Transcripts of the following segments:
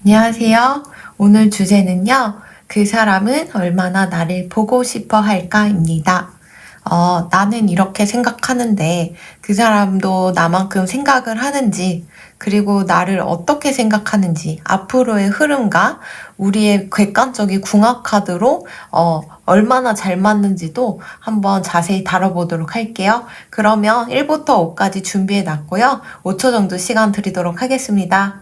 안녕하세요. 오늘 주제는요, 그 사람은 얼마나 나를 보고 싶어 할까입니다. 나는 이렇게 생각하는데 그 사람도 나만큼 생각을 하는지, 그리고 나를 어떻게 생각하는지, 앞으로의 흐름과 우리의 객관적인 궁합카드로 얼마나 잘 맞는지도 한번 자세히 다뤄보도록 할게요. 그러면 1부터 5까지 준비해 놨고요. 5초 정도 시간 드리도록 하겠습니다.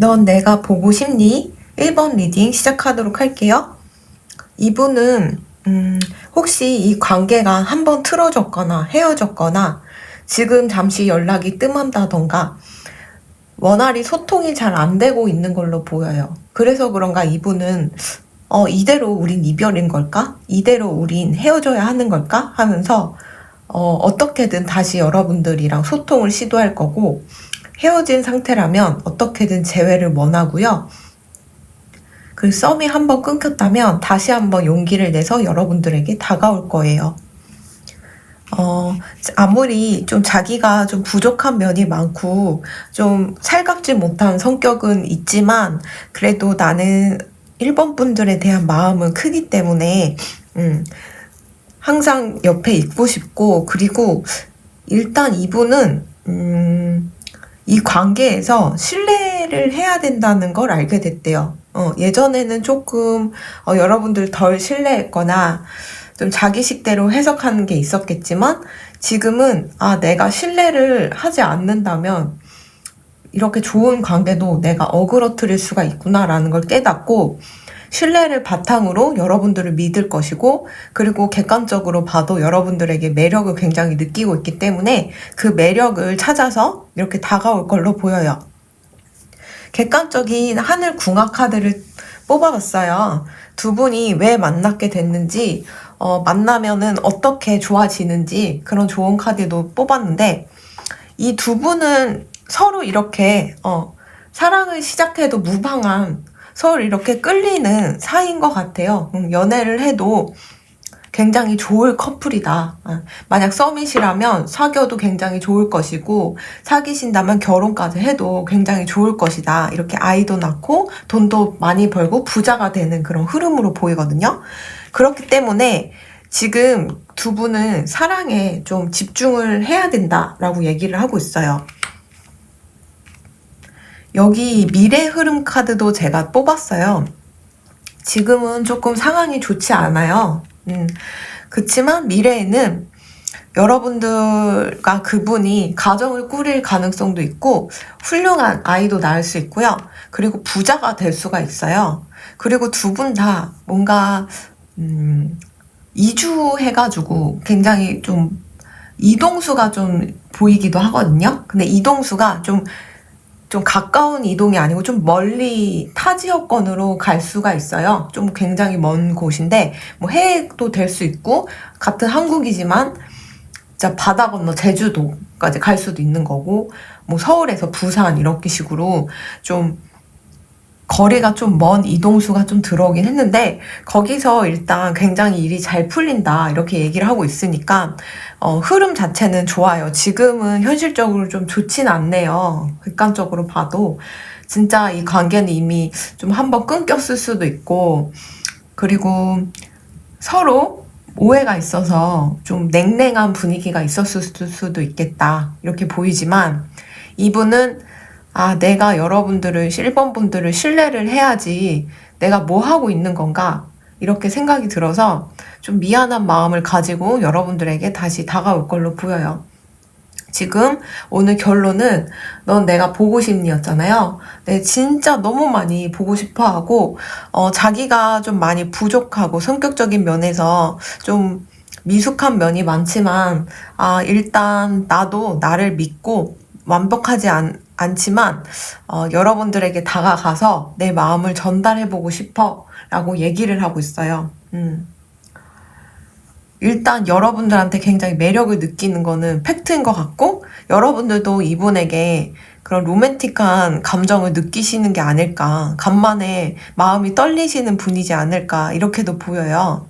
넌 내가 보고 싶니? 1번 리딩 시작하도록 할게요. 이분은 혹시 이 관계가 한번 틀어졌거나 헤어졌거나 지금 잠시 연락이 뜸한다던가 원활히 소통이 잘 안 되고 있는 걸로 보여요. 그래서 그런가 이분은 이대로 우린 이별인 걸까? 이대로 우린 헤어져야 하는 걸까? 하면서 어떻게든 다시 여러분들이랑 소통을 시도할 거고, 헤어진 상태라면 어떻게든 재회를 원하고요. 그 썸이 한번 끊겼다면 다시 한번 용기를 내서 여러분들에게 다가올 거예요. 아무리 좀 자기가 좀 부족한 면이 많고 좀 살갑지 못한 성격은 있지만 그래도 나는 1번 분들에 대한 마음은 크기 때문에 항상 옆에 있고 싶고, 그리고 일단 이분은 이 관계에서 신뢰를 해야 된다는 걸 알게 됐대요. 예전에는 조금 여러분들 덜 신뢰했거나 좀 자기식대로 해석하는 게 있었겠지만 지금은 내가 신뢰를 하지 않는다면 이렇게 좋은 관계도 내가 어그러뜨릴 수가 있구나라는 걸 깨닫고 신뢰를 바탕으로 여러분들을 믿을 것이고, 그리고 객관적으로 봐도 여러분들에게 매력을 굉장히 느끼고 있기 때문에 그 매력을 찾아서 이렇게 다가올 걸로 보여요. 객관적인 하늘 궁합 카드를 뽑아봤어요. 두 분이 왜 만나게 됐는지, 만나면은 어떻게 좋아지는지 그런 좋은 카드도 뽑았는데, 이 두 분은 서로 이렇게 사랑을 시작해도 무방한, 서로 이렇게 끌리는 사이인 것 같아요. 연애를 해도 굉장히 좋을 커플이다. 만약 썸이시라면 사귀어도 굉장히 좋을 것이고, 사귀신다면 결혼까지 해도 굉장히 좋을 것이다. 이렇게 아이도 낳고 돈도 많이 벌고 부자가 되는 그런 흐름으로 보이거든요. 그렇기 때문에 지금 두 분은 사랑에 좀 집중을 해야 된다라고 얘기를 하고 있어요. 여기 미래 흐름 카드도 제가 뽑았어요. 지금은 조금 상황이 좋지 않아요. 그치만 미래에는 여러분들과 그분이 가정을 꾸릴 가능성도 있고 훌륭한 아이도 낳을 수 있고요. 그리고 부자가 될 수가 있어요. 그리고 두 분 다 뭔가 이주해가지고 굉장히 좀 이동수가 좀 보이기도 하거든요. 근데 이동수가 좀 가까운 이동이 아니고 좀 멀리 타 지역권으로 갈 수가 있어요. 좀 굉장히 먼 곳인데 뭐 해외도 될 수 있고, 같은 한국이지만 진짜 바다 건너 제주도까지 갈 수도 있는 거고, 뭐 서울에서 부산 이렇게 식으로 좀 거리가 좀 먼 이동수가 좀 들어오긴 했는데, 거기서 일단 굉장히 일이 잘 풀린다 이렇게 얘기를 하고 있으니까 흐름 자체는 좋아요. 지금은 현실적으로 좀 좋진 않네요. 객관적으로 봐도 진짜 이 관계는 이미 좀 한번 끊겼을 수도 있고, 그리고 서로 오해가 있어서 좀 냉랭한 분위기가 있었을 수도 있겠다 이렇게 보이지만, 이분은 내가 여러분들을, 1번 분들을 신뢰를 해야지 내가 뭐 하고 있는 건가 이렇게 생각이 들어서 좀 미안한 마음을 가지고 여러분들에게 다시 다가올 걸로 보여요. 지금 오늘 결론은 넌 내가 보고 싶니였잖아요. 네, 진짜 너무 많이 보고 싶어 하고, 자기가 좀 많이 부족하고 성격적인 면에서 좀 미숙한 면이 많지만, 일단 나도 나를 믿고 완벽하지 않지만, 여러분들에게 다가가서 내 마음을 전달해보고 싶어 라고 얘기를 하고 있어요. 일단 여러분들한테 굉장히 매력을 느끼는 거는 팩트인 것 같고, 여러분들도 이분에게 그런 로맨틱한 감정을 느끼시는 게 아닐까, 간만에 마음이 떨리시는 분이지 않을까, 이렇게도 보여요.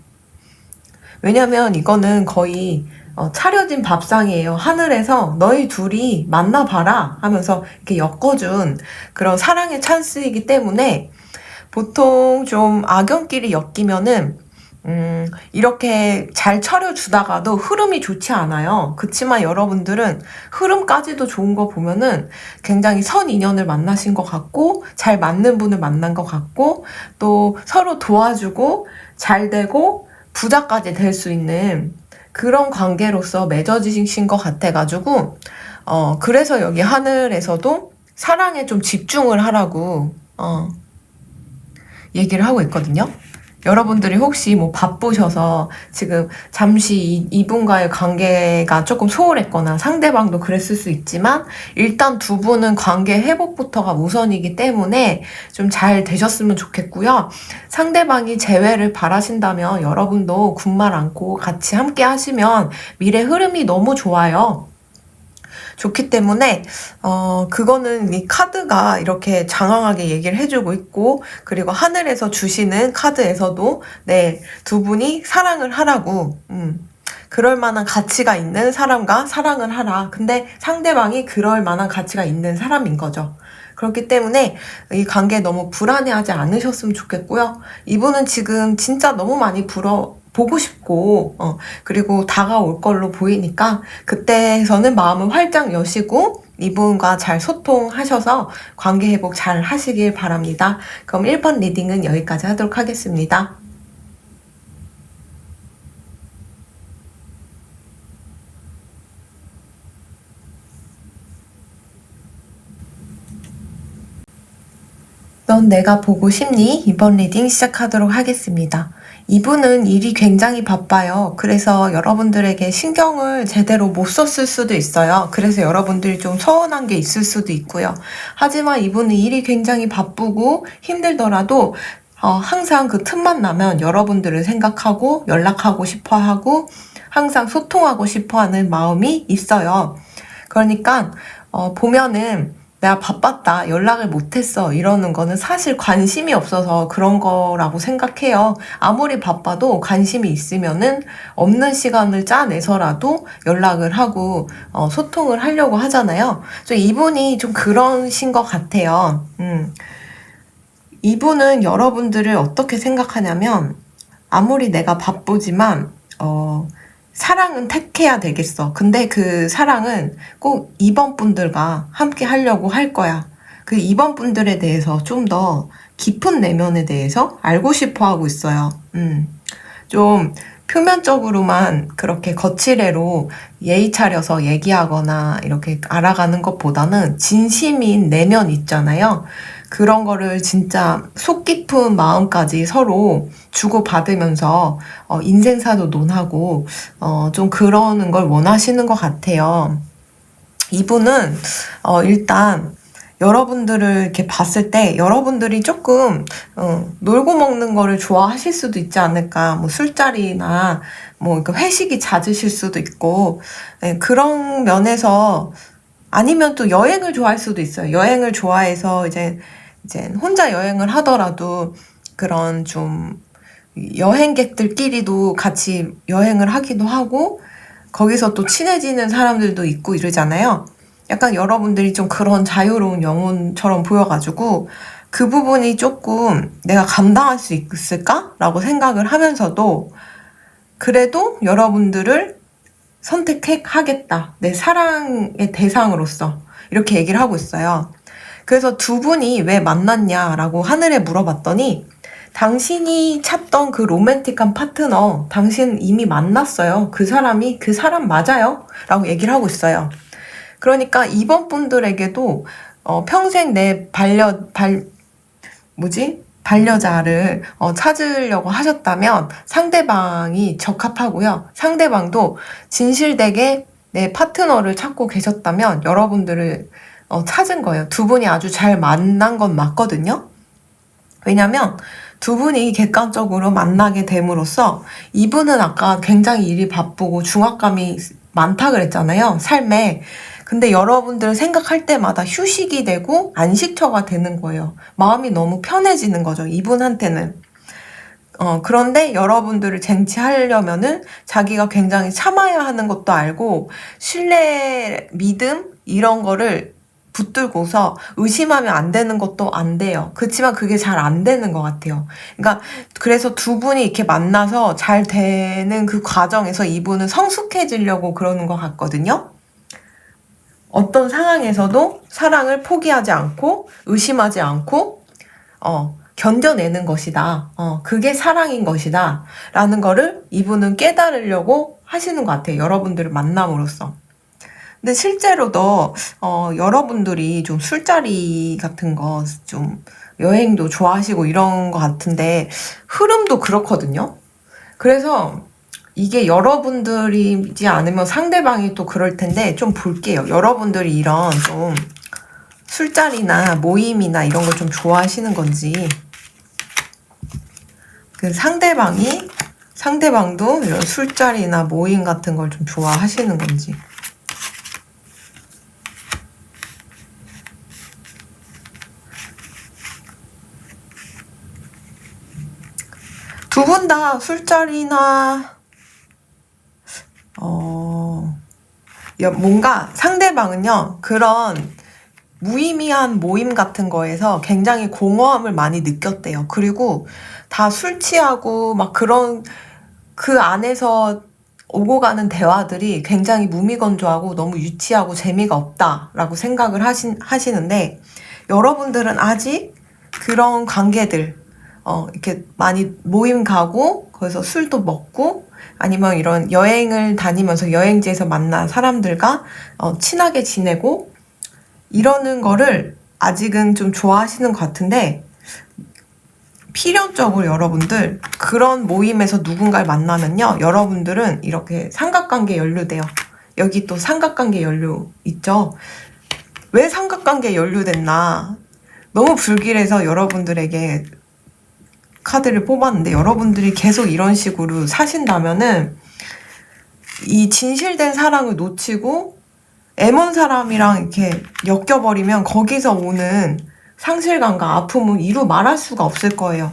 왜냐면 이거는 거의 차려진 밥상이에요. 하늘에서 너희 둘이 만나봐라 하면서 이렇게 엮어준 그런 사랑의 찬스이기 때문에, 보통 좀 악연끼리 엮이면은 이렇게 잘 차려주다가도 흐름이 좋지 않아요. 그치만 여러분들은 흐름까지도 좋은 거 보면은 굉장히 선 인연을 만나신 것 같고, 잘 맞는 분을 만난 것 같고, 또 서로 도와주고 잘 되고 부자까지 될 수 있는 그런 관계로서 맺어지신 것 같아가지고, 그래서 여기 하늘에서도 사랑에 좀 집중을 하라고 얘기를 하고 있거든요. 여러분들이 혹시 뭐 바쁘셔서 지금 잠시 이분과의 관계가 조금 소홀했거나 상대방도 그랬을 수 있지만, 일단 두 분은 관계 회복부터가 우선이기 때문에 좀 잘 되셨으면 좋겠고요. 상대방이 재회를 바라신다면 여러분도 군말 안고 같이 함께 하시면 미래 흐름이 너무 좋아요. 좋기 때문에 그거는 이 카드가 이렇게 장황하게 얘기를 해주고 있고, 그리고 하늘에서 주시는 카드에서도 네, 두 분이 사랑을 하라고, 그럴 만한 가치가 있는 사람과 사랑을 하라. 근데 상대방이 그럴 만한 가치가 있는 사람인 거죠. 그렇기 때문에 이 관계 너무 불안해하지 않으셨으면 좋겠고요. 이분은 지금 진짜 너무 많이 보고 싶고, 그리고 다가올 걸로 보이니까 그때에서는 마음을 활짝 여시고 이분과 잘 소통하셔서 관계 회복 잘 하시길 바랍니다. 그럼 1번 리딩은 여기까지 하도록 하겠습니다. 넌 내가 보고 싶니? 이번 리딩 시작하도록 하겠습니다. 이분은 일이 굉장히 바빠요. 그래서 여러분들에게 신경을 제대로 못 썼을 수도 있어요. 그래서 여러분들이 좀 서운한 게 있을 수도 있고요. 하지만 이분은 일이 굉장히 바쁘고 힘들더라도 항상 그 틈만 나면 여러분들을 생각하고 연락하고 싶어 하고 항상 소통하고 싶어 하는 마음이 있어요. 그러니까 보면은 내가 바빴다, 연락을 못했어, 이러는 거는 사실 관심이 없어서 그런 거라고 생각해요. 아무리 바빠도 관심이 있으면은 없는 시간을 짜내서라도 연락을 하고 소통을 하려고 하잖아요. 이분이 좀 그러신 것 같아요. 이분은 여러분들을 어떻게 생각하냐면, 아무리 내가 바쁘지만 사랑은 택해야 되겠어. 근데 그 사랑은 꼭 2번 분들과 함께 하려고 할 거야. 그 2번 분들에 대해서 좀 더 깊은 내면에 대해서 알고 싶어 하고 있어요. 좀 표면적으로만 그렇게 거칠애로 예의 차려서 얘기하거나 이렇게 알아가는 것보다는 진심인 내면 있잖아요. 그런 거를 진짜 속 깊은 마음까지 서로 주고받으면서 인생사도 논하고 좀 그러는 걸 원하시는 것 같아요. 이분은 일단 여러분들을 이렇게 봤을 때 여러분들이 조금 놀고 먹는 거를 좋아하실 수도 있지 않을까. 뭐 술자리나 뭐 회식이 잦으실 수도 있고, 네, 그런 면에서, 아니면 또 여행을 좋아할 수도 있어요. 여행을 좋아해서 이제 혼자 여행을 하더라도 그런 좀 여행객들끼리도 같이 여행을 하기도 하고, 거기서 또 친해지는 사람들도 있고 이러잖아요. 약간 여러분들이 좀 그런 자유로운 영혼처럼 보여가지고 그 부분이 조금 내가 감당할 수 있을까? 라고 생각을 하면서도, 그래도 여러분들을 선택하겠다. 내 사랑의 대상으로서. 이렇게 얘기를 하고 있어요. 그래서 두 분이 왜 만났냐라고 하늘에 물어봤더니, 당신이 찾던 그 로맨틱한 파트너, 당신 이미 만났어요. 그 사람이 그 사람 맞아요. 라고 얘기를 하고 있어요. 그러니까 이번 분들에게도 평생 내 반려자를 찾으려고 하셨다면 상대방이 적합하고요. 상대방도 진실되게 내 파트너를 찾고 계셨다면 여러분들을 찾은 거예요. 두 분이 아주 잘 만난 건 맞거든요. 왜냐면 두 분이 객관적으로 만나게 됨으로써 이분은 아까 굉장히 일이 바쁘고 중압감이 많다 그랬잖아요, 삶에. 근데 여러분들 생각할 때마다 휴식이 되고 안식처가 되는 거예요. 마음이 너무 편해지는 거죠, 이분한테는. 그런데 여러분들을 쟁취하려면은 자기가 굉장히 참아야 하는 것도 알고, 신뢰, 믿음, 이런 거를 붙들고서 의심하면 안 되는 것도 안 돼요. 그렇지만 그게 잘 안 되는 것 같아요. 그러니까, 그래서 두 분이 이렇게 만나서 잘 되는 그 과정에서 이분은 성숙해지려고 그러는 것 같거든요. 어떤 상황에서도 사랑을 포기하지 않고, 의심하지 않고, 견뎌내는 것이다. 그게 사랑인 것이다. 라는 거를 이분은 깨달으려고 하시는 것 같아요. 여러분들을 만남으로써. 근데 실제로도, 여러분들이 좀 술자리 같은 거, 좀 여행도 좋아하시고 이런 것 같은데, 흐름도 그렇거든요. 그래서 이게 여러분들이지 않으면 상대방이 또 그럴 텐데, 좀 볼게요. 여러분들이 이런 좀 술자리나 모임이나 이런 걸 좀 좋아하시는 건지, 그 상대방도 이런 술자리나 모임 같은 걸 좀 좋아하시는 건지. 두 분 다 술자리나, 뭔가 상대방은요, 그런 무의미한 모임 같은 거에서 굉장히 공허함을 많이 느꼈대요. 그리고 다 술 취하고 막 그런 그 안에서 오고 가는 대화들이 굉장히 무미건조하고 너무 유치하고 재미가 없다라고 생각을 하시는데, 여러분들은 아직 그런 관계들, 이렇게 많이 모임 가고 거기서 술도 먹고 아니면 이런 여행을 다니면서 여행지에서 만난 사람들과 친하게 지내고 이러는 거를 아직은 좀 좋아하시는 것 같은데, 필연적으로 여러분들 그런 모임에서 누군가를 만나면요, 여러분들은 이렇게 삼각관계에 연루돼요. 여기 또 삼각관계 연루 있죠. 왜 삼각관계에 연루됐나, 너무 불길해서 여러분들에게 카드를 뽑았는데, 여러분들이 계속 이런 식으로 사신다면은 이 진실된 사랑을 놓치고 애먼 사람이랑 이렇게 엮여버리면 거기서 오는 상실감과 아픔은 이루 말할 수가 없을 거예요.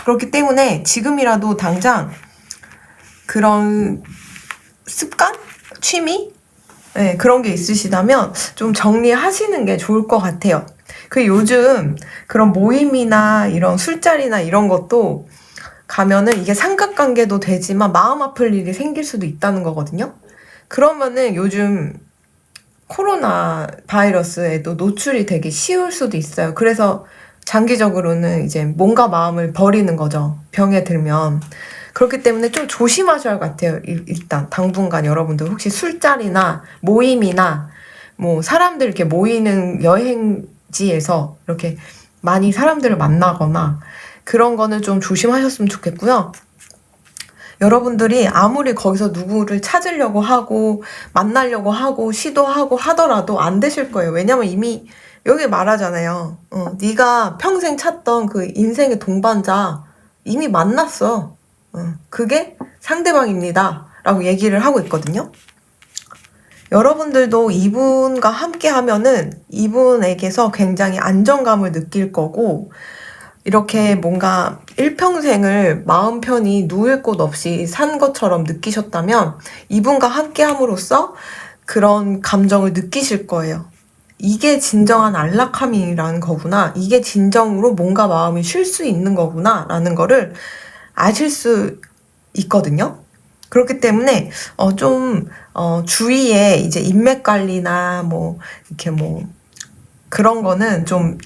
그렇기 때문에 지금이라도 당장 그런 습관? 취미? 네, 그런 게 있으시다면 좀 정리하시는 게 좋을 것 같아요. 그 요즘 그런 모임이나 이런 술자리나 이런 것도 가면은 이게 삼각관계도 되지만 마음 아플 일이 생길 수도 있다는 거거든요. 그러면은 요즘 코로나 바이러스에도 노출이 되게 쉬울 수도 있어요. 그래서 장기적으로는 이제 몸과 마음을 버리는 거죠, 병에 들면. 그렇기 때문에 좀 조심하셔야 할 것 같아요. 일단 당분간 여러분들 혹시 술자리나 모임이나 뭐 사람들 이렇게 모이는 여행지에서 이렇게 많이 사람들을 만나거나 그런 거는 좀 조심하셨으면 좋겠고요. 여러분들이 아무리 거기서 누구를 찾으려고 하고 만나려고 하고 시도하고 하더라도 안 되실 거예요. 왜냐면 이미 여기 말하잖아요. 네가 평생 찾던 그 인생의 동반자 이미 만났어. 그게 상대방입니다. 라고 얘기를 하고 있거든요. 여러분들도 이분과 함께 하면은 이분에게서 굉장히 안정감을 느낄 거고, 이렇게 뭔가 일평생을 마음 편히 누울 곳 없이 산 것처럼 느끼셨다면 이분과 함께 함으로써 그런 감정을 느끼실 거예요. 이게 진정한 안락함이라는 거구나. 이게 진정으로 뭔가 마음이 쉴 수 있는 거구나. 라는 거를 아실 수 있거든요. 그렇기 때문에, 주위에 이제 인맥 관리나 이렇게 그런 거는 좀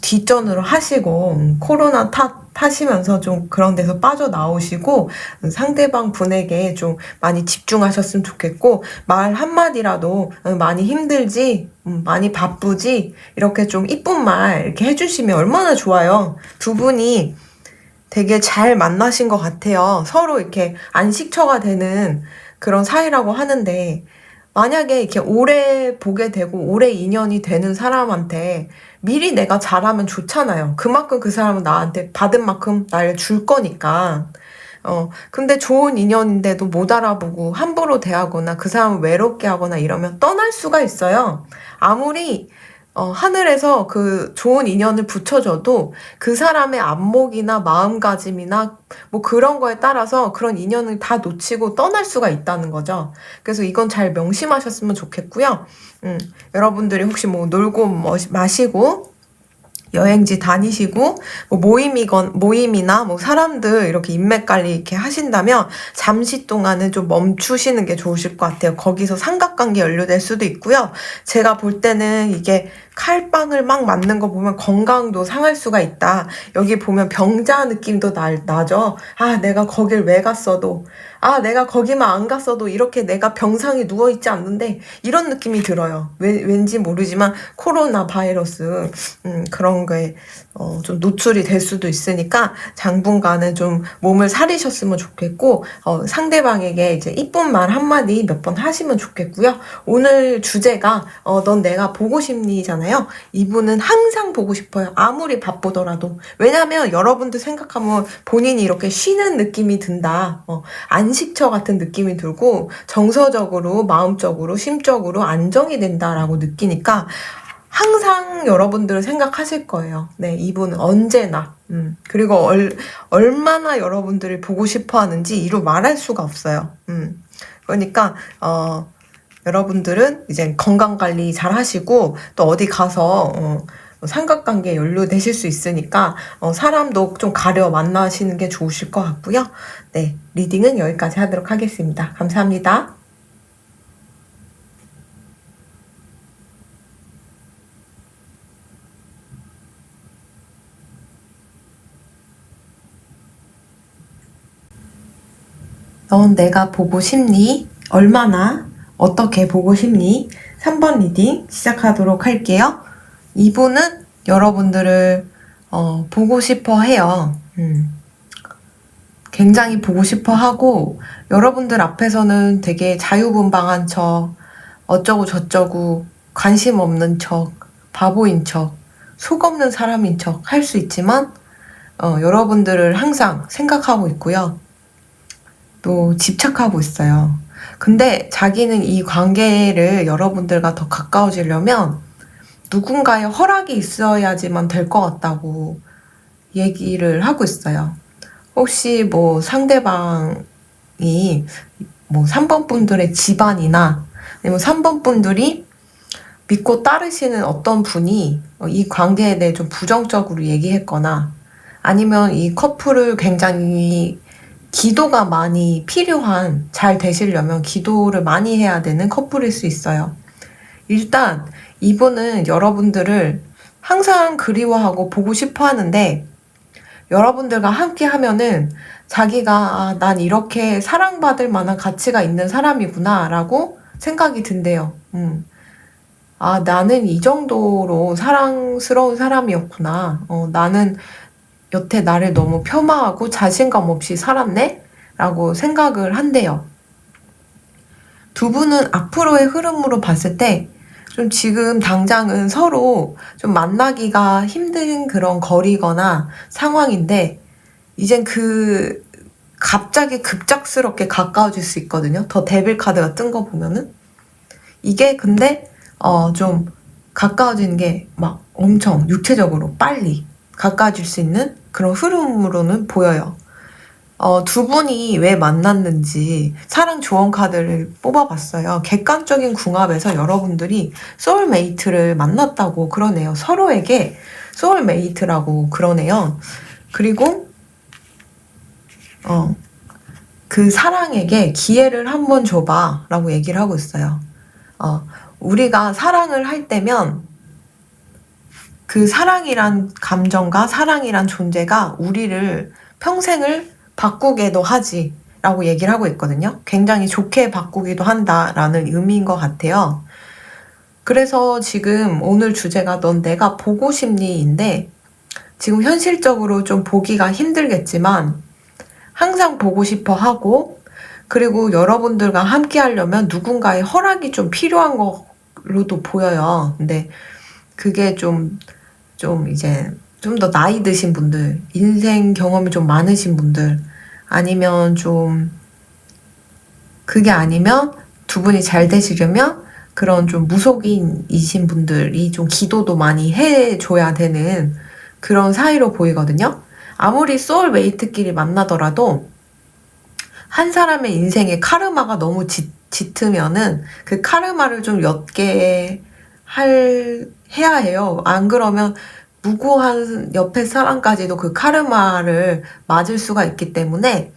뒷전으로 하시고, 코로나 타시면서 좀 그런 데서 빠져나오시고, 상대방 분에게 좀 많이 집중하셨으면 좋겠고, 말 한마디라도 많이 힘들지, 많이 바쁘지, 이렇게 좀 이쁜 말 이렇게 해주시면 얼마나 좋아요. 두 분이 되게 잘 만나신 것 같아요. 서로 이렇게 안식처가 되는 그런 사이라고 하는데, 만약에 이렇게 오래 보게 되고 오래 인연이 되는 사람한테 미리 내가 잘하면 좋잖아요. 그만큼 그 사람은 나한테 받은 만큼 날 줄 거니까. 근데 좋은 인연인데도 못 알아보고 함부로 대하거나 그 사람을 외롭게 하거나 이러면 떠날 수가 있어요. 아무리 하늘에서 그 좋은 인연을 붙여줘도 그 사람의 안목이나 마음가짐이나 뭐 그런 거에 따라서 그런 인연을 다 놓치고 떠날 수가 있다는 거죠. 그래서 이건 잘 명심하셨으면 좋겠고요. 여러분들이 혹시 뭐 놀고 마시고 여행지 다니시고 뭐 모임이나 뭐 사람들 이렇게 인맥 관리 이렇게 하신다면 잠시 동안은 좀 멈추시는 게 좋으실 것 같아요. 거기서 삼각관계 연루될 수도 있고요. 제가 볼 때는 이게 칼빵을 막 맞는 거 보면 건강도 상할 수가 있다. 여기 보면 병자 느낌도 나죠. 내가 거길 왜 갔어도, 내가 거기만 안 갔어도 이렇게 내가 병상에 누워있지 않는데 이런 느낌이 들어요. 왠지 모르지만 코로나 바이러스 그런 거에 좀 노출이 될 수도 있으니까 당분간은 좀 몸을 사리셨으면 좋겠고 상대방에게 이제 이쁜 말 한마디 몇 번 하시면 좋겠고요. 오늘 주제가 넌 내가 보고 싶니잖아요. 이분은 항상 보고 싶어요. 아무리 바쁘더라도. 왜냐면 여러분들 생각하면 본인이 이렇게 쉬는 느낌이 든다. 안식처 같은 느낌이 들고 정서적으로 마음적으로 심적으로 안정이 된다라고 느끼니까 항상 여러분들을 생각하실 거예요. 네, 이분은 언제나. 그리고 얼마나 여러분들을 보고 싶어 하는지 이루 말할 수가 없어요. 그러니까, 여러분들은 이제 건강관리 잘 하시고, 또 어디 가서, 삼각관계 연루되실 수 있으니까, 사람도 좀 가려 만나시는 게 좋으실 것 같고요. 네, 리딩은 여기까지 하도록 하겠습니다. 감사합니다. 넌 내가 보고 싶니? 얼마나? 어떻게 보고 싶니? 3번 리딩 시작하도록 할게요. 이분은 여러분들을 보고 싶어 해요. 굉장히 보고 싶어 하고 여러분들 앞에서는 되게 자유분방한 척, 어쩌고 저쩌고 관심 없는 척, 바보인 척, 속 없는 사람인 척 할 수 있지만 여러분들을 항상 생각하고 있고요. 또 집착하고 있어요. 근데 자기는 이 관계를 여러분들과 더 가까워지려면 누군가의 허락이 있어야지만 될 것 같다고 얘기를 하고 있어요. 혹시 뭐 상대방이 뭐 3번 분들의 집안이나 아니면 3번 분들이 믿고 따르시는 어떤 분이 이 관계에 대해 좀 부정적으로 얘기했거나 아니면 이 커플을 굉장히 기도가 많이 필요한, 잘 되시려면 기도를 많이 해야 되는 커플일 수 있어요. 일단 이분은 여러분들을 항상 그리워하고 보고 싶어 하는데 여러분들과 함께 하면은 자기가 난 이렇게 사랑받을 만한 가치가 있는 사람이구나 라고 생각이 든대요. 나는 이 정도로 사랑스러운 사람이었구나. 나는 여태 나를 너무 폄하하고 자신감 없이 살았네? 라고 생각을 한대요. 두 분은 앞으로의 흐름으로 봤을 때 좀 지금 당장은 서로 좀 만나기가 힘든 그런 거리거나 상황인데 이젠 갑자기 급작스럽게 가까워질 수 있거든요. 더 데빌 카드가 뜬 거 보면은 이게 근데 좀 가까워지는 게 막 엄청 육체적으로 빨리 가까워질 수 있는 그런 흐름으로는 보여요. 두 분이 왜 만났는지 사랑 조언 카드를 뽑아봤어요. 객관적인 궁합에서 여러분들이 소울메이트를 만났다고 그러네요. 서로에게 소울메이트라고 그러네요. 그리고 그 사랑에게 기회를 한번 줘봐 라고 얘기를 하고 있어요. 우리가 사랑을 할 때면 그 사랑이란 감정과 사랑이란 존재가 우리를 평생을 바꾸게도 하지 라고 얘기를 하고 있거든요. 굉장히 좋게 바꾸기도 한다라는 의미인 것 같아요. 그래서 지금 오늘 주제가 넌 내가 보고 싶니인데 지금 현실적으로 좀 보기가 힘들겠지만 항상 보고 싶어 하고 그리고 여러분들과 함께 하려면 누군가의 허락이 좀 필요한 걸로도 보여요. 근데 그게 이제 좀 더 나이 드신 분들, 인생 경험이 좀 많으신 분들, 아니면 그게 아니면 두 분이 잘 되시려면 그런 좀 무속인이신 분들이 좀 기도도 많이 해줘야 되는 그런 사이로 보이거든요. 아무리 소울메이트끼리 만나더라도 한 사람의 인생에 카르마가 너무 짙으면은 그 카르마를 좀 옅게 해야 해요. 안 그러면 무고한 옆에 사람까지도 그 카르마를 맞을 수가 있기 때문에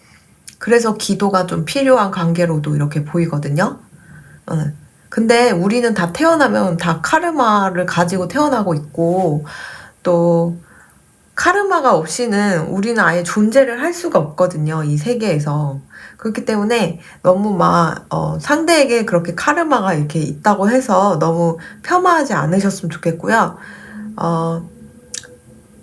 그래서 기도가 좀 필요한 관계로도 이렇게 보이거든요. 근데 우리는 다 태어나면 다 카르마를 가지고 태어나고 있고 또 카르마가 없이는 우리는 아예 존재를 할 수가 없거든요. 이 세계에서. 그렇기 때문에 너무 상대에게 그렇게 카르마가 이렇게 있다고 해서 너무 폄하하지 않으셨으면 좋겠고요.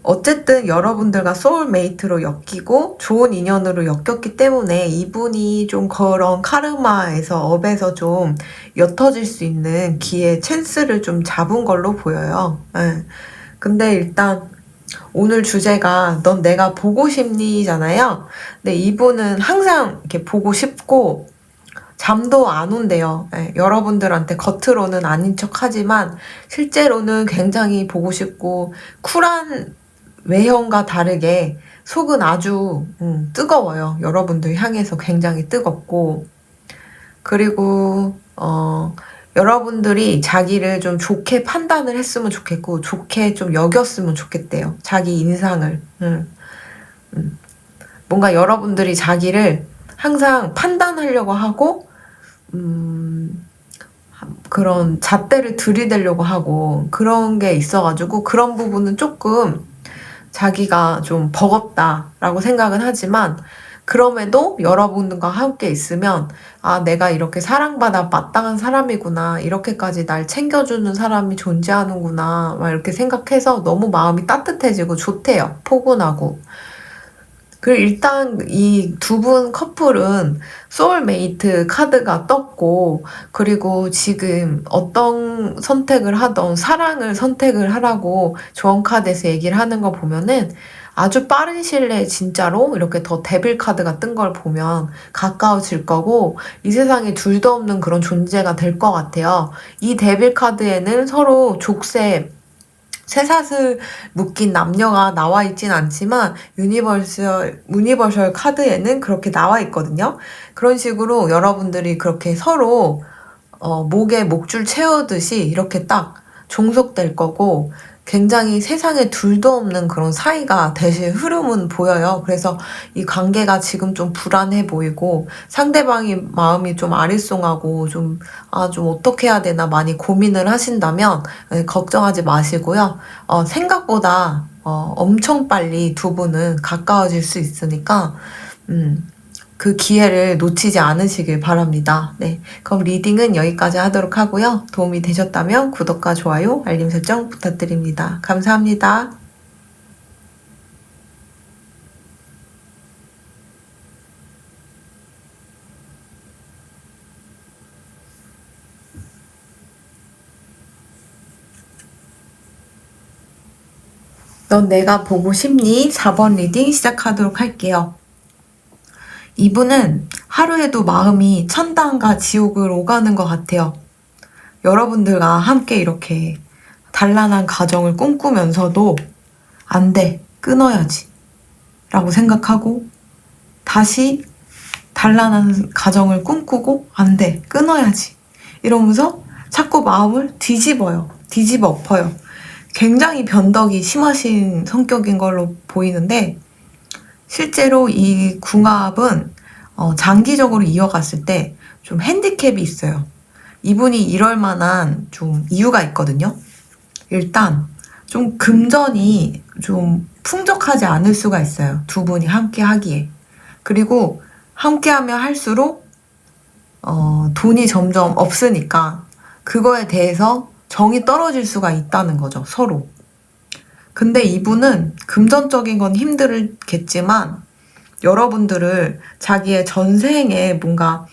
어쨌든 여러분들과 소울메이트로 엮이고 좋은 인연으로 엮였기 때문에 이분이 좀 그런 카르마에서 업에서 좀 옅어질 수 있는 기회, 찬스를 좀 잡은 걸로 보여요. 네. 근데 일단 오늘 주제가 넌 내가 보고 싶니?잖아요. 근데 이분은 항상 이렇게 보고 싶고 잠도 안 온대요. 네, 여러분들한테 겉으로는 아닌 척 하지만 실제로는 굉장히 보고 싶고 쿨한 외형과 다르게 속은 아주 뜨거워요. 여러분들 향해서 굉장히 뜨겁고 그리고 여러분들이 자기를 좀 좋게 판단을 했으면 좋겠고 좋게 좀 여겼으면 좋겠대요. 자기 인상을. 뭔가 여러분들이 자기를 항상 판단하려고 하고 그런 잣대를 들이대려고 하고 그런 게 있어가지고 그런 부분은 조금 자기가 좀 버겁다라고 생각은 하지만 그럼에도 여러분과 함께 있으면 아 내가 이렇게 사랑받아 마땅한 사람이구나 이렇게까지 날 챙겨주는 사람이 존재하는구나 막 이렇게 생각해서 너무 마음이 따뜻해지고 좋대요. 포근하고. 그리고 일단 이 두 분 커플은 소울메이트 카드가 떴고 그리고 지금 어떤 선택을 하던 사랑을 선택을 하라고 조언 카드에서 얘기를 하는 거 보면은 아주 빠른 시일 내에 진짜로 이렇게 더 데빌 카드가 뜬 걸 보면 가까워질 거고 이 세상에 둘도 없는 그런 존재가 될 것 같아요. 이 데빌 카드에는 서로 족쇄 쇠사슬 묶인 남녀가 나와 있진 않지만 유니버셜 카드에는 그렇게 나와 있거든요. 그런 식으로 여러분들이 그렇게 서로 목에 목줄 채우듯이 이렇게 딱 종속될 거고 굉장히 세상에 둘도 없는 그런 사이가 되실 흐름은 보여요. 그래서 이 관계가 지금 좀 불안해 보이고 상대방이 마음이 좀 아리송하고 좀 어떻게 해야 되나 많이 고민을 하신다면 걱정하지 마시고요. 생각보다 엄청 빨리 두 분은 가까워질 수 있으니까 그 기회를 놓치지 않으시길 바랍니다. 네, 그럼 리딩은 여기까지 하도록 하고요. 도움이 되셨다면 구독과 좋아요, 알림 설정 부탁드립니다. 감사합니다. 넌 내가 보고 싶니? 4번 리딩 시작하도록 할게요. 이분은 하루에도 마음이 천당과 지옥을 오가는 것 같아요. 여러분들과 함께 이렇게 단란한 가정을 꿈꾸면서도 안 돼, 끊어야지 라고 생각하고 다시 단란한 가정을 꿈꾸고 안 돼, 끊어야지 이러면서 자꾸 마음을 뒤집어 엎어요. 굉장히 변덕이 심하신 성격인 걸로 보이는데 실제로 이 궁합은 장기적으로 이어갔을 때 좀 핸디캡이 있어요. 이분이 이럴 만한 좀 이유가 있거든요. 일단 좀 금전이 좀 풍족하지 않을 수가 있어요. 두 분이 함께 하기에. 그리고 함께 하면 할수록 돈이 점점 없으니까 그거에 대해서 정이 떨어질 수가 있다는 거죠. 서로. 근데 이분은 금전적인 건 힘들겠지만 여러분들을 자기의 전생에 뭔가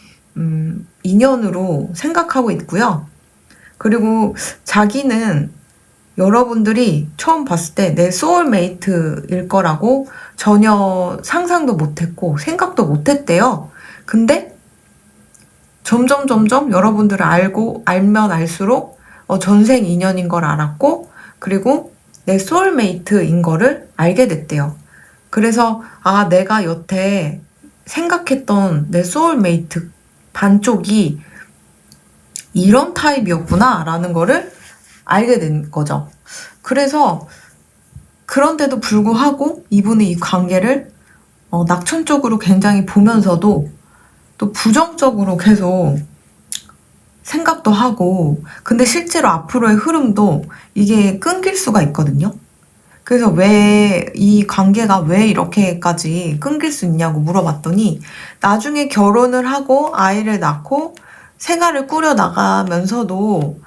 인연으로 생각하고 있고요. 그리고 자기는 여러분들이 처음 봤을 때 내 소울메이트일 거라고 전혀 상상도 못했고 생각도 못했대요. 근데 점점 여러분들을 알면 알수록 전생 인연인 걸 알았고, 그리고 내 소울메이트인 거를 알게 됐대요. 그래서 내가 여태 생각했던 내 소울메이트 반쪽이 이런 타입이었구나 라는 거를 알게 된 거죠. 그래서 그런데도 불구하고 이분이 이 관계를 낙천적으로 굉장히 보면서도 또 부정적으로 계속 생각도 하고, 근데 실제로 앞으로의 흐름도 이게 끊길 수가 있거든요. 그래서 왜 이 관계가 왜 이렇게까지 끊길 수 있냐고 물어봤더니, 나중에 결혼을 하고 아이를 낳고 생활을 꾸려 나가면서도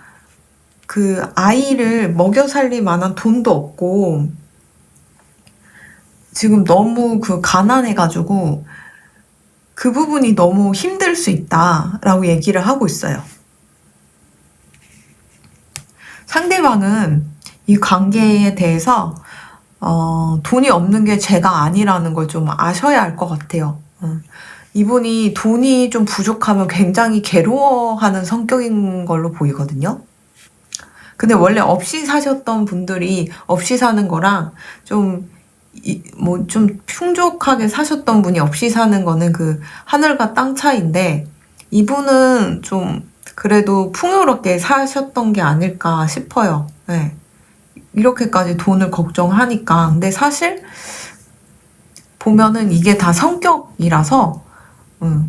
그 아이를 먹여 살릴 만한 돈도 없고 지금 너무 가난해가지고 그 부분이 너무 힘들 수 있다라고 얘기를 하고 있어요. 상대방은 이 관계에 대해서 돈이 없는 게 죄가 아니라는 걸 좀 아셔야 할 것 같아요. 이분이 돈이 좀 부족하면 굉장히 괴로워하는 성격인 걸로 보이거든요. 근데 원래 없이 사셨던 분들이 없이 사는 거랑 좀 풍족하게 사셨던 분이 없이 사는 거는 그 하늘과 땅 차이인데, 이분은 좀 그래도 풍요롭게 사셨던 게 아닐까 싶어요. 네. 이렇게까지 돈을 걱정하니까. 근데 사실 보면은 이게 다 성격이라서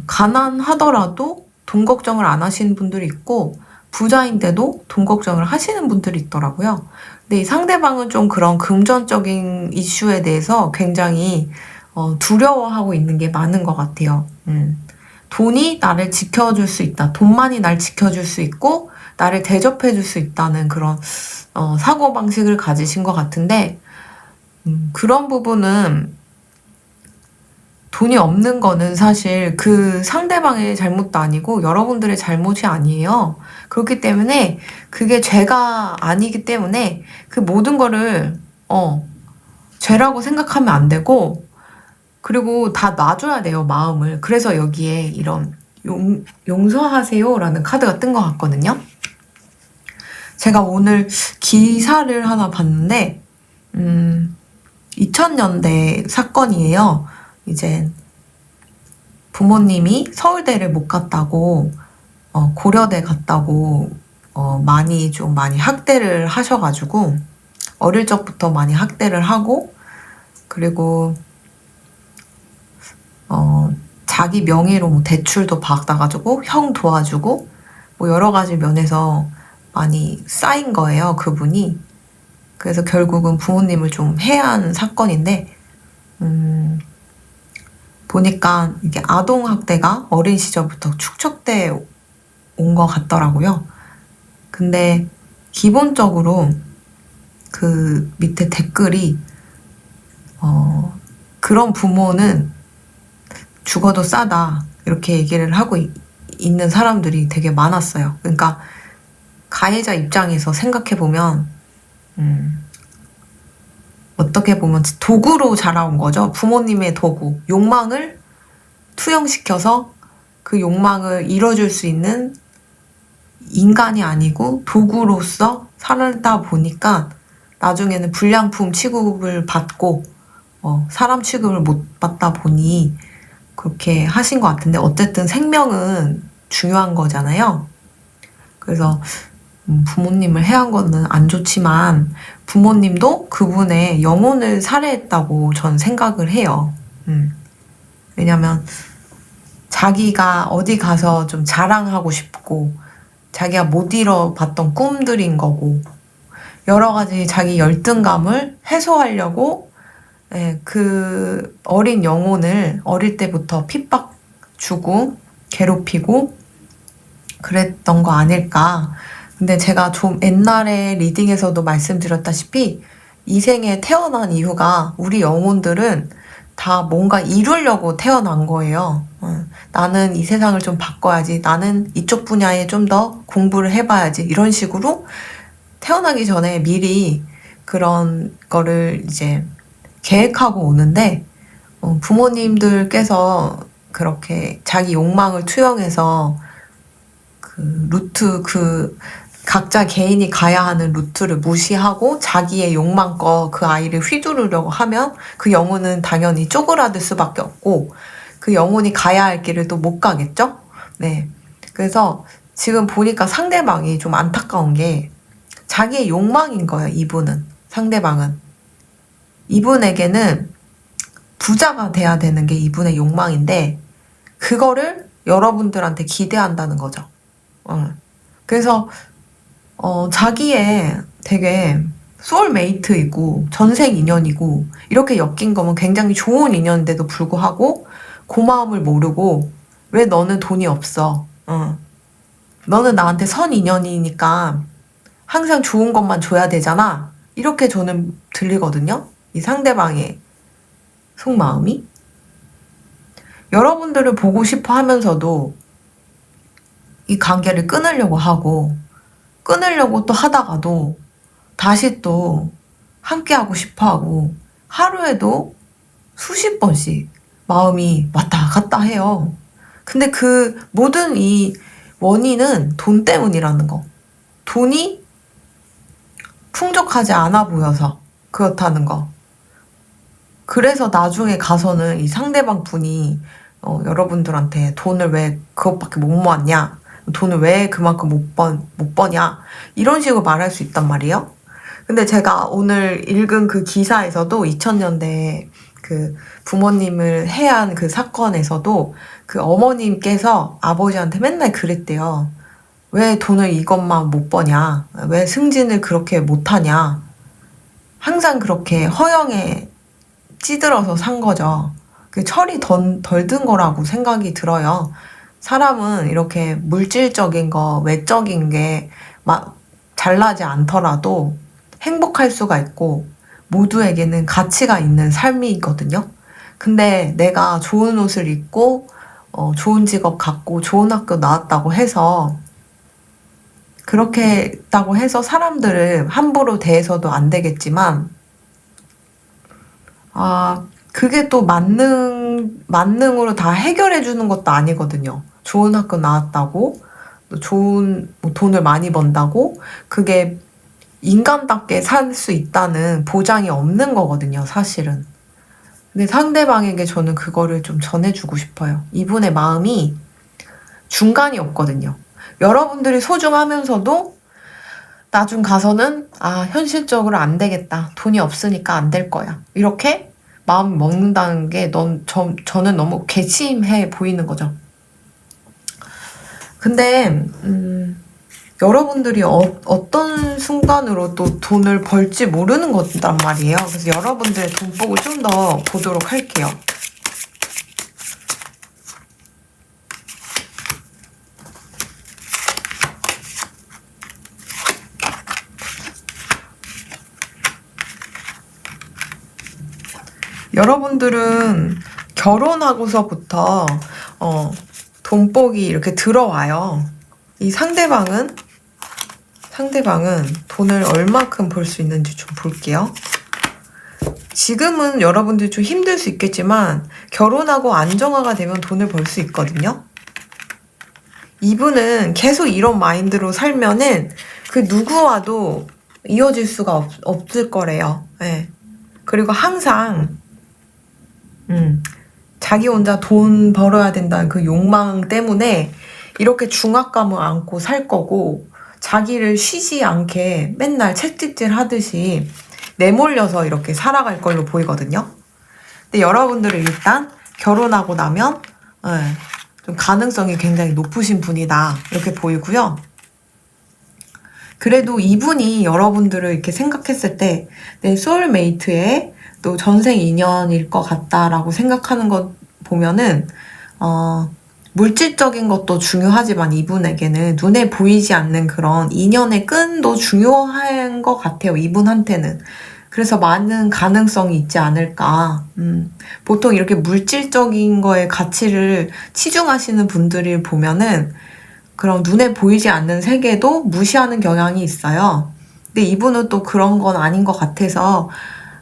가난하더라도 돈 걱정을 안 하시는 분들이 있고, 부자인데도 돈 걱정을 하시는 분들이 있더라고요. 근데 이 상대방은 좀 그런 금전적인 이슈에 대해서 굉장히 두려워하고 있는 게 많은 것 같아요. 돈이 나를 지켜줄 수 있다. 돈만이 날 지켜줄 수 있고 나를 대접해줄 수 있다는 그런 사고방식을 가지신 것 같은데, 그런 부분은 돈이 없는 거는 사실 그 상대방의 잘못도 아니고 여러분들의 잘못이 아니에요. 그렇기 때문에 그게 죄가 아니기 때문에 그 모든 거를 죄라고 생각하면 안 되고, 그리고 다 놔줘야 돼요, 마음을. 그래서 여기에 이런 용서하세요라는 카드가 뜬 것 같거든요. 제가 오늘 기사를 하나 봤는데 2000년대 사건이에요. 이제 부모님이 서울대를 못 갔다고 고려대 갔다고 많이 학대를 하셔가지고, 어릴 적부터 많이 학대를 하고, 그리고 자기 명의로 뭐 대출도 받아가지고 형 도와주고 뭐 여러 가지 면에서 많이 쌓인 거예요, 그분이. 그래서 결국은 부모님을 좀 해한 사건인데, 보니까 이게 아동학대가 어린 시절부터 축적돼 온 것 같더라고요. 근데 기본적으로 그 밑에 댓글이 그런 부모는 죽어도 싸다, 이렇게 얘기를 하고 있는 사람들이 되게 많았어요. 그러니까 가해자 입장에서 생각해보면 어떻게 보면 도구로 자라온 거죠. 부모님의 도구, 욕망을 투영시켜서 그 욕망을 이뤄줄 수 있는 인간이 아니고 도구로서 살다 보니까 나중에는 불량품 취급을 받고 사람 취급을 못 받다 보니 그렇게 하신 것 같은데, 어쨌든 생명은 중요한 거잖아요. 그래서 부모님을 해한 거는 안 좋지만 부모님도 그분의 영혼을 살해했다고 전 생각을 해요. 왜냐면 자기가 어디 가서 좀 자랑하고 싶고 자기가 못 이뤄봤던 꿈들인 거고, 여러 가지 자기 열등감을 해소하려고 그 어린 영혼을 어릴 때부터 핍박 주고 괴롭히고 그랬던 거 아닐까. 근데 제가 좀 옛날에 리딩에서도 말씀드렸다시피 이 생에 태어난 이유가, 우리 영혼들은 다 뭔가 이루려고 태어난 거예요. 나는 이 세상을 좀 바꿔야지. 나는 이쪽 분야에 좀 더 공부를 해봐야지. 이런 식으로 태어나기 전에 미리 그런 거를 이제 계획하고 오는데, 부모님들께서 그렇게 자기 욕망을 투영해서 각자 개인이 가야 하는 루트를 무시하고 자기의 욕망껏 그 아이를 휘두르려고 하면 그 영혼은 당연히 쪼그라들 수밖에 없고 그 영혼이 가야 할 길을 또 못 가겠죠? 네. 그래서 지금 보니까 상대방이 좀 안타까운 게 자기의 욕망인 거예요, 상대방은. 이분에게는 부자가 돼야 되는 게 이분의 욕망인데 그거를 여러분들한테 기대한다는 거죠. 그래서 자기의 되게 소울메이트이고 전생 인연이고 이렇게 엮인 거면 굉장히 좋은 인연인데도 불구하고 고마움을 모르고 왜 너는 돈이 없어? 너는 나한테 선 인연이니까 항상 좋은 것만 줘야 되잖아. 이렇게 저는 들리거든요. 이 상대방의 속마음이. 여러분들을 보고 싶어 하면서도 이 관계를 끊으려고 하고 끊으려고 또 하다가도 다시 또 함께하고 싶어하고 하루에도 수십 번씩 마음이 왔다 갔다 해요. 근데 그 모든 이 원인은 돈 때문이라는 거. 돈이 풍족하지 않아 보여서 그렇다는 거. 그래서 나중에 가서는 이 상대방 분이 여러분들한테 돈을 왜 그것밖에 못 모았냐? 돈을 왜 그만큼 못 버냐? 이런 식으로 말할 수 있단 말이에요. 근데 제가 오늘 읽은 그 기사에서도 2000년대 그 부모님을 해한 그 사건에서도 그 어머님께서 아버지한테 맨날 그랬대요. 왜 돈을 이것만 못 버냐? 왜 승진을 그렇게 못하냐? 항상 그렇게 허영에 찌들어서 산 거죠. 그 철이 덜 든 거라고 생각이 들어요. 사람은 이렇게 물질적인 거, 외적인 게 막 잘나지 않더라도 행복할 수가 있고 모두에게는 가치가 있는 삶이 있거든요. 근데 내가 좋은 옷을 입고 좋은 직업 갖고 좋은 학교 나왔다고 해서 그렇게 했다고 해서 사람들을 함부로 대해서도 안 되겠지만 그게 또 만능으로 다 해결해 주는 것도 아니거든요. 좋은 학교 나왔다고, 좋은 돈을 많이 번다고, 그게 인간답게 살 수 있다는 보장이 없는 거거든요, 사실은. 근데 상대방에게 저는 그거를 좀 전해주고 싶어요. 이분의 마음이 중간이 없거든요. 여러분들이 소중하면서도 나중 가서는 현실적으로 안 되겠다. 돈이 없으니까 안 될 거야. 이렇게 마음 먹는다는 게 저는 너무 괘씸해 보이는 거죠. 근데 여러분들이 어떤 순간으로 또 돈을 벌지 모르는 거란 말이에요. 그래서 여러분들의 돈복을 좀 더 보도록 할게요. 여러분들은 결혼하고서부터 돈복이 이렇게 들어와요. 이 상대방은 돈을 얼마큼 벌 수 있는지 좀 볼게요. 지금은 여러분들이 좀 힘들 수 있겠지만 결혼하고 안정화가 되면 돈을 벌 수 있거든요. 이분은 계속 이런 마인드로 살면은 그 누구와도 이어질 수가 없을 거래요. 네. 그리고 항상 자기 혼자 돈 벌어야 된다는 그 욕망 때문에 이렇게 중압감을 안고 살 거고 자기를 쉬지 않게 맨날 채찍질 하듯이 내몰려서 이렇게 살아갈 걸로 보이거든요. 근데 여러분들은 일단 결혼하고 나면 좀 가능성이 굉장히 높으신 분이다 이렇게 보이고요. 그래도 이분이 여러분들을 이렇게 생각했을 때 내 소울메이트의 또 전생 인연일 것 같다라고 생각하는 것 보면은 물질적인 것도 중요하지만 이분에게는 눈에 보이지 않는 그런 인연의 끈도 중요한 것 같아요. 이분한테는. 그래서 많은 가능성이 있지 않을까. 보통 이렇게 물질적인 거에 가치를 치중하시는 분들을 보면은 그런 눈에 보이지 않는 세계도 무시하는 경향이 있어요. 근데 이분은 또 그런 건 아닌 것 같아서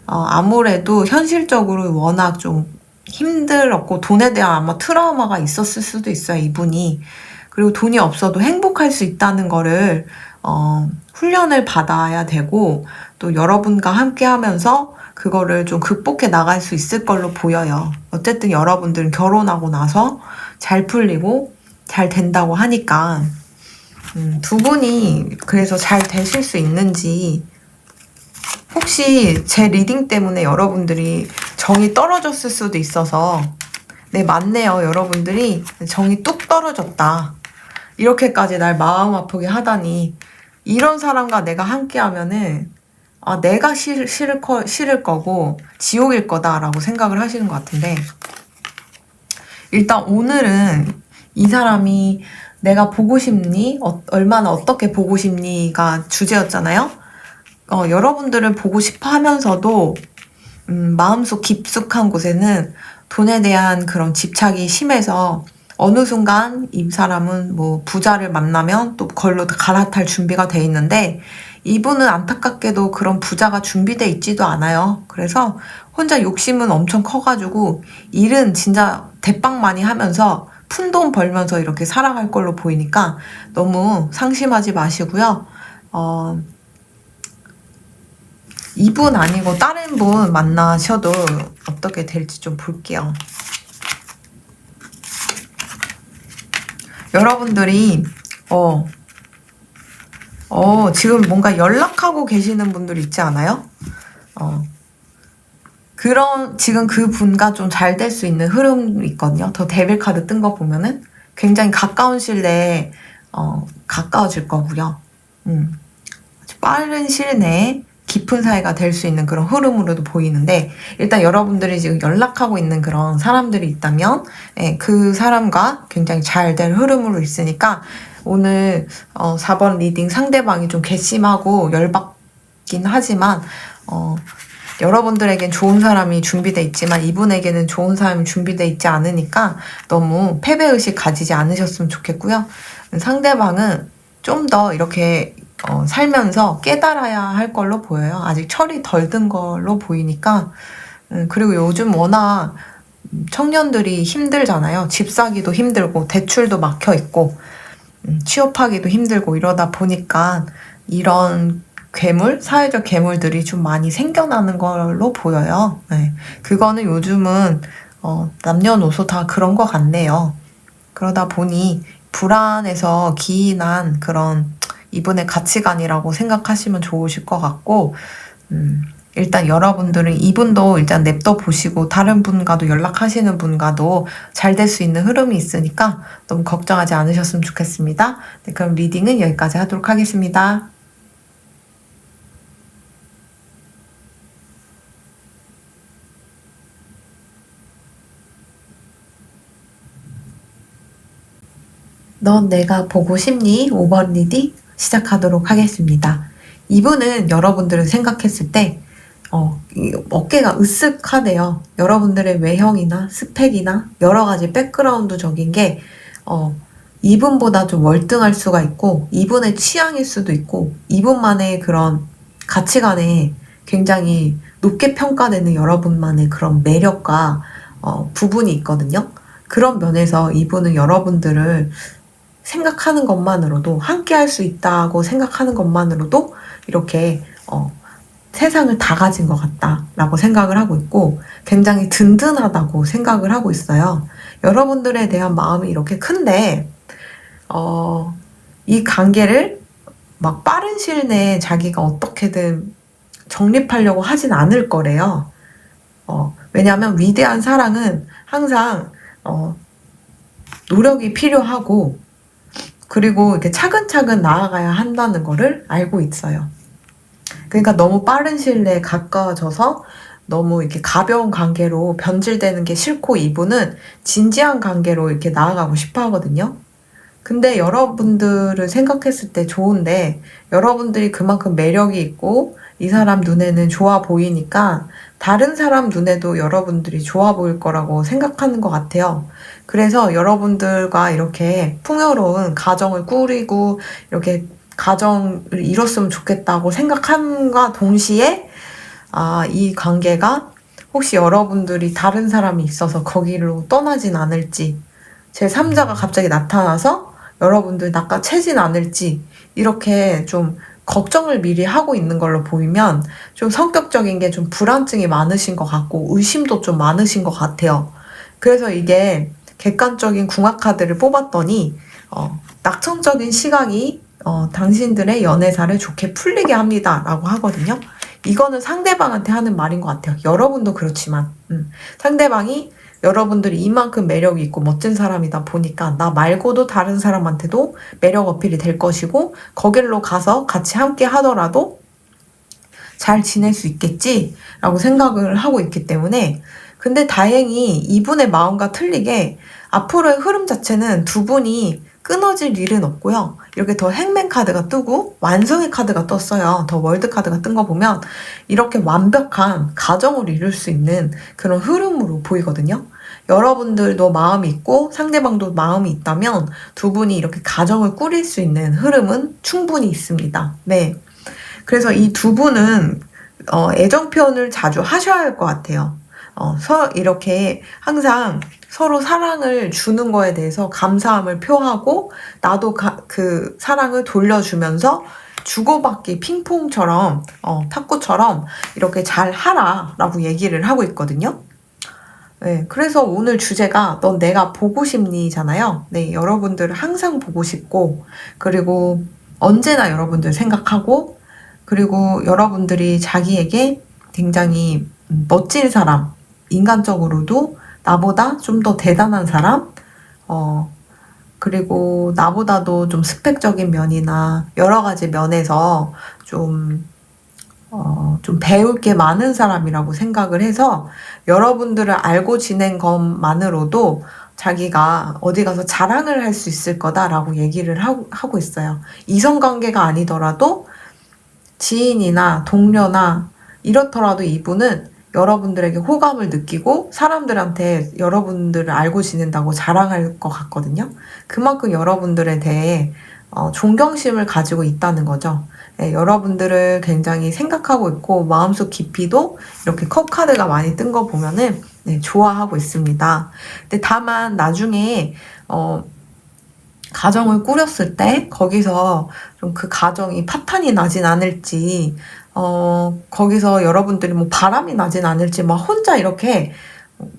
아무래도 현실적으로 워낙 좀 힘들었고 돈에 대한 아마 트라우마가 있었을 수도 있어요, 이분이. 그리고 돈이 없어도 행복할 수 있다는 거를 훈련을 받아야 되고 또 여러분과 함께 하면서 그거를 좀 극복해 나갈 수 있을 걸로 보여요. 어쨌든 여러분들은 결혼하고 나서 잘 풀리고 잘 된다고 하니까 두 분이 그래서 잘 되실 수 있는지, 혹시 제 리딩 때문에 여러분들이 정이 떨어졌을 수도 있어서, 네, 맞네요. 여러분들이 정이 뚝 떨어졌다. 이렇게까지 날 마음 아프게 하다니, 이런 사람과 내가 함께 하면은 내가 싫을 거고 지옥일 거다라고 생각을 하시는 것 같은데, 일단 오늘은 이 사람이 내가 보고 싶니? 얼마나 어떻게 보고 싶니?가 주제였잖아요. 여러분들을 보고 싶어 하면서도 마음속 깊숙한 곳에는 돈에 대한 그런 집착이 심해서 어느 순간 이 사람은 뭐 부자를 만나면 또 그걸로 갈아탈 준비가 돼 있는데, 이분은 안타깝게도 그런 부자가 준비돼 있지도 않아요. 그래서 혼자 욕심은 엄청 커가지고 일은 진짜 대빵 많이 하면서 푼돈 벌면서 이렇게 살아갈 걸로 보이니까 너무 상심하지 마시고요. 이분 아니고 다른 분 만나셔도 어떻게 될지 좀 볼게요. 여러분들이 지금 뭔가 연락하고 계시는 분들 있지 않아요? 지금 그 분과 좀 잘 될 수 있는 흐름이 있거든요. 더 데빌 카드 뜬 거 보면은 굉장히 가까운 시일 내에 가까워질 거고요. 빠른 시일 내에 깊은 사이가 될 수 있는 그런 흐름으로도 보이는데, 일단 여러분들이 지금 연락하고 있는 그런 사람들이 있다면 그 사람과 굉장히 잘 될 흐름으로 있으니까, 오늘 4번 리딩 상대방이 좀 괘씸하고 열받긴 하지만 여러분들에겐 좋은 사람이 준비돼 있지만 이분에게는 좋은 사람이 준비돼 있지 않으니까 너무 패배의식 가지지 않으셨으면 좋겠고요. 상대방은 좀 더 이렇게 살면서 깨달아야 할 걸로 보여요. 아직 철이 덜 든 걸로 보이니까. 그리고 요즘 워낙 청년들이 힘들잖아요. 집 사기도 힘들고 대출도 막혀 있고 취업하기도 힘들고 이러다 보니까 이런 사회적 괴물들이 좀 많이 생겨나는 걸로 보여요. 네. 그거는 요즘은 남녀노소 다 그런 것 같네요. 그러다 보니 불안해서 기인한 그런 이분의 가치관이라고 생각하시면 좋으실 것 같고, 일단 여러분들은 이분도 일단 냅둬 보시고 다른 분과도 연락하시는 분과도 잘 될 수 있는 흐름이 있으니까 너무 걱정하지 않으셨으면 좋겠습니다. 네, 그럼 리딩은 여기까지 하도록 하겠습니다. 넌 내가 보고 싶니? 5번 리딩 시작하도록 하겠습니다. 이분은 여러분들을 생각했을 때 어깨가 으쓱하대요. 여러분들의 외형이나 스펙이나 여러 가지 백그라운드적인 게 이분보다 좀 월등할 수가 있고, 이분의 취향일 수도 있고, 이분만의 그런 가치관에 굉장히 높게 평가되는 여러분만의 그런 매력과 부분이 있거든요. 그런 면에서 이분은 여러분들을 생각하는 것만으로도, 함께 할 수 있다고 생각하는 것만으로도 이렇게 세상을 다 가진 것 같다라고 생각을 하고 있고, 굉장히 든든하다고 생각을 하고 있어요. 여러분들에 대한 마음이 이렇게 큰데 이 관계를 막 빠른 시일 내에 자기가 어떻게든 정립하려고 하진 않을 거래요. 왜냐하면 위대한 사랑은 항상 노력이 필요하고, 그리고 이렇게 차근차근 나아가야 한다는 거를 알고 있어요. 그러니까 너무 빠른 시일 내에 가까워져서 너무 이렇게 가벼운 관계로 변질되는 게 싫고, 이분은 진지한 관계로 이렇게 나아가고 싶어 하거든요. 근데 여러분들을 생각했을 때 좋은데, 여러분들이 그만큼 매력이 있고 이 사람 눈에는 좋아 보이니까 다른 사람 눈에도 여러분들이 좋아 보일 거라고 생각하는 것 같아요. 그래서 여러분들과 이렇게 풍요로운 가정을 꾸리고 이렇게 가정을 이뤘으면 좋겠다고 생각함과 동시에 이 관계가 혹시 여러분들이 다른 사람이 있어서 거기로 떠나진 않을지, 제3자가 갑자기 나타나서 여러분들 낚아채진 않을지 이렇게 좀 걱정을 미리 하고 있는 걸로 보이면 좀 성격적인 게 좀 불안증이 많으신 것 같고 의심도 좀 많으신 것 같아요. 그래서 이게 객관적인 궁합 카드를 뽑았더니 낙천적인 시각이 당신들의 연애사를 좋게 풀리게 합니다 라고 하거든요. 이거는 상대방한테 하는 말인 것 같아요. 여러분도 그렇지만 상대방이 여러분들이 이만큼 매력이 있고 멋진 사람이다 보니까 나 말고도 다른 사람한테도 매력 어필이 될 것이고 거길로 가서 같이 함께 하더라도 잘 지낼 수 있겠지라고 생각을 하고 있기 때문에, 근데 다행히 이분의 마음과 틀리게 앞으로의 흐름 자체는 두 분이 끊어질 일은 없고요. 이렇게 더 행맨 카드가 뜨고 완성의 카드가 떴어요. 더 월드 카드가 뜬 거 보면 이렇게 완벽한 가정을 이룰 수 있는 그런 흐름으로 보이거든요. 여러분들도 마음이 있고 상대방도 마음이 있다면 두 분이 이렇게 가정을 꾸릴 수 있는 흐름은 충분히 있습니다. 네. 그래서 이 두 분은 애정 표현을 자주 하셔야 할 것 같아요. 이렇게 항상 서로 사랑을 주는 거에 대해서 감사함을 표하고 나도 그 사랑을 돌려주면서 주고받기 핑퐁처럼 탁구처럼 이렇게 잘 하라라고 얘기를 하고 있거든요. 네, 그래서 오늘 주제가 넌 내가 보고 싶니잖아요. 네, 여러분들을 항상 보고 싶고 그리고 언제나 여러분들 생각하고 그리고 여러분들이 자기에게 굉장히 멋진 사람, 인간적으로도 나보다 좀 더 대단한 사람, 그리고 나보다도 좀 스펙적인 면이나 여러 가지 면에서 좀 배울 게 많은 사람이라고 생각을 해서 여러분들을 알고 지낸 것만으로도 자기가 어디 가서 자랑을 할 수 있을 거다라고 얘기를 하고 있어요. 이성관계가 아니더라도 지인이나 동료나 이렇더라도 이분은 여러분들에게 호감을 느끼고 사람들한테 여러분들을 알고 지낸다고 자랑할 것 같거든요. 그만큼 여러분들에 대해 존경심을 가지고 있다는 거죠. 네, 여러분들을 굉장히 생각하고 있고 마음속 깊이도 이렇게 컵 카드가 많이 뜬 거 보면은 네, 좋아하고 있습니다. 근데 다만 나중에 가정을 꾸렸을 때 거기서 좀 그 가정이 파탄이 나진 않을지 거기서 여러분들이 뭐 바람이 나진 않을지 막 혼자 이렇게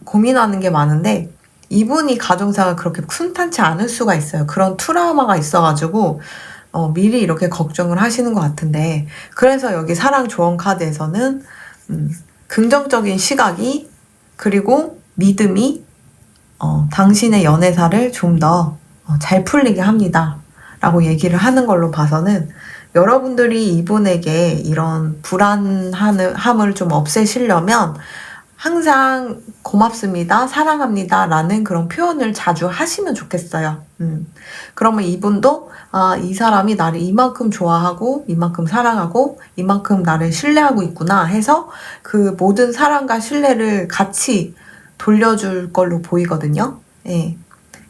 고민하는 게 많은데 이분이 가정사가 그렇게 순탄치 않을 수가 있어요. 그런 트라우마가 있어가지고 미리 이렇게 걱정을 하시는 것 같은데, 그래서 여기 사랑 조언 카드에서는 긍정적인 시각이 그리고 믿음이 당신의 연애사를 좀 더 잘 풀리게 합니다 라고 얘기를 하는 걸로 봐서는 여러분들이 이분에게 이런 불안함을 좀 없애시려면 항상 고맙습니다, 사랑합니다 라는 그런 표현을 자주 하시면 좋겠어요. 그러면 이분도 이 사람이 나를 이만큼 좋아하고 이만큼 사랑하고 이만큼 나를 신뢰하고 있구나 해서 그 모든 사랑과 신뢰를 같이 돌려줄 걸로 보이거든요. 예.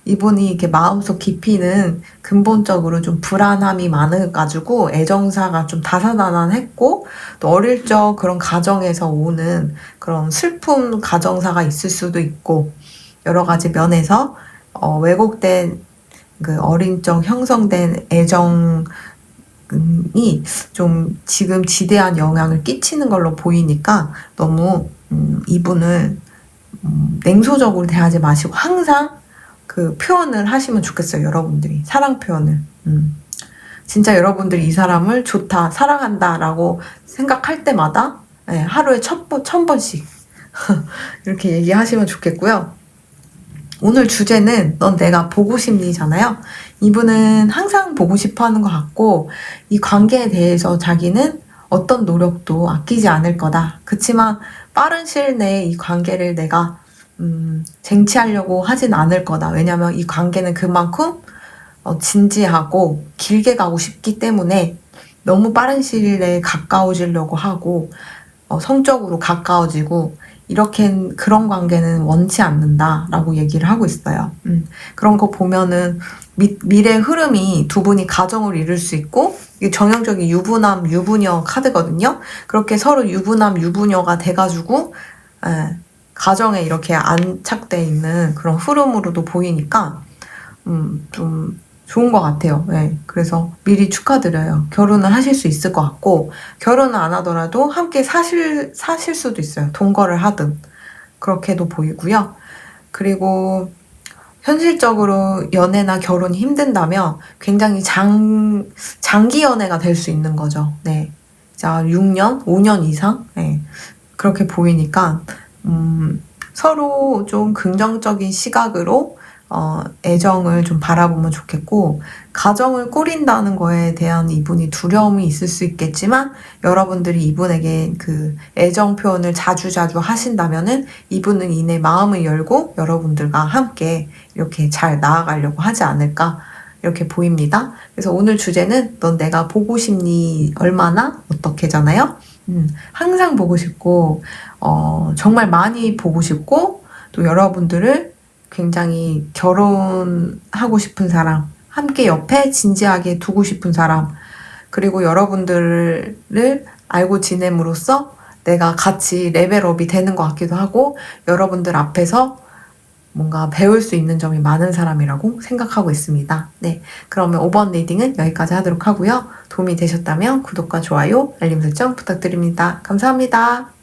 이분이 이렇게 마음속 깊이는 근본적으로 좀 불안함이 많아가지고 애정사가 좀 다사다난했고 또 어릴 적 그런 가정에서 오는 그런 슬픈 가정사가 있을 수도 있고 여러 가지 면에서 왜곡된 그 어린 적 형성된 애정이 좀 지금 지대한 영향을 끼치는 걸로 보이니까 너무 이분을 냉소적으로 대하지 마시고 항상 그 표현을 하시면 좋겠어요. 여러분들이 사랑 표현을 진짜 여러분들이 이 사람을 좋다, 사랑한다 라고 생각할 때마다 하루에 1000번씩 이렇게 얘기하시면 좋겠고요. 오늘 주제는 넌 내가 보고 싶니잖아요. 이분은 항상 보고 싶어 하는 것 같고 이 관계에 대해서 자기는 어떤 노력도 아끼지 않을 거다. 그치만 빠른 시일 내에 이 관계를 내가 쟁취하려고 하진 않을 거다. 왜냐면 이 관계는 그만큼 진지하고 길게 가고 싶기 때문에 너무 빠른 시일 내에 가까워지려고 하고 성적으로 가까워지고 이렇게 그런 관계는 원치 않는다라고 얘기를 하고 있어요. 그런 거 보면은 미래 흐름이 두 분이 가정을 이룰 수 있고 이게 전형적인 유부남 유부녀 카드거든요. 그렇게 서로 유부남 유부녀가 돼가지고 가정에 이렇게 안착돼 있는 그런 흐름으로도 보이니까 좀 좋은 것 같아요. 네, 그래서 미리 축하드려요. 결혼을 하실 수 있을 것 같고 결혼을 안 하더라도 함께 사실 수도 있어요. 동거를 하든 그렇게도 보이고요. 그리고 현실적으로 연애나 결혼이 힘든다면 굉장히 장기 연애가 될 수 있는 거죠. 네, 자 6년, 5년 이상 네, 그렇게 보이니까 서로 좀 긍정적인 시각으로 애정을 좀 바라보면 좋겠고 가정을 꾸린다는 거에 대한 이분이 두려움이 있을 수 있겠지만 여러분들이 이분에게 그 애정 표현을 자주자주 하신다면은 이분은 이내 마음을 열고 여러분들과 함께 이렇게 잘 나아가려고 하지 않을까 이렇게 보입니다. 그래서 오늘 주제는 넌 내가 보고 싶니 얼마나 어떻게잖아요. 항상 보고 싶고 정말 많이 보고 싶고 또 여러분들을 굉장히 결혼하고 싶은 사람, 함께 옆에 진지하게 두고 싶은 사람, 그리고 여러분들을 알고 지냄으로써 내가 같이 레벨업이 되는 것 같기도 하고 여러분들 앞에서 뭔가 배울 수 있는 점이 많은 사람이라고 생각하고 있습니다. 네, 그러면 5번 리딩은 여기까지 하도록 하고요. 도움이 되셨다면 구독과 좋아요, 알림 설정 부탁드립니다. 감사합니다.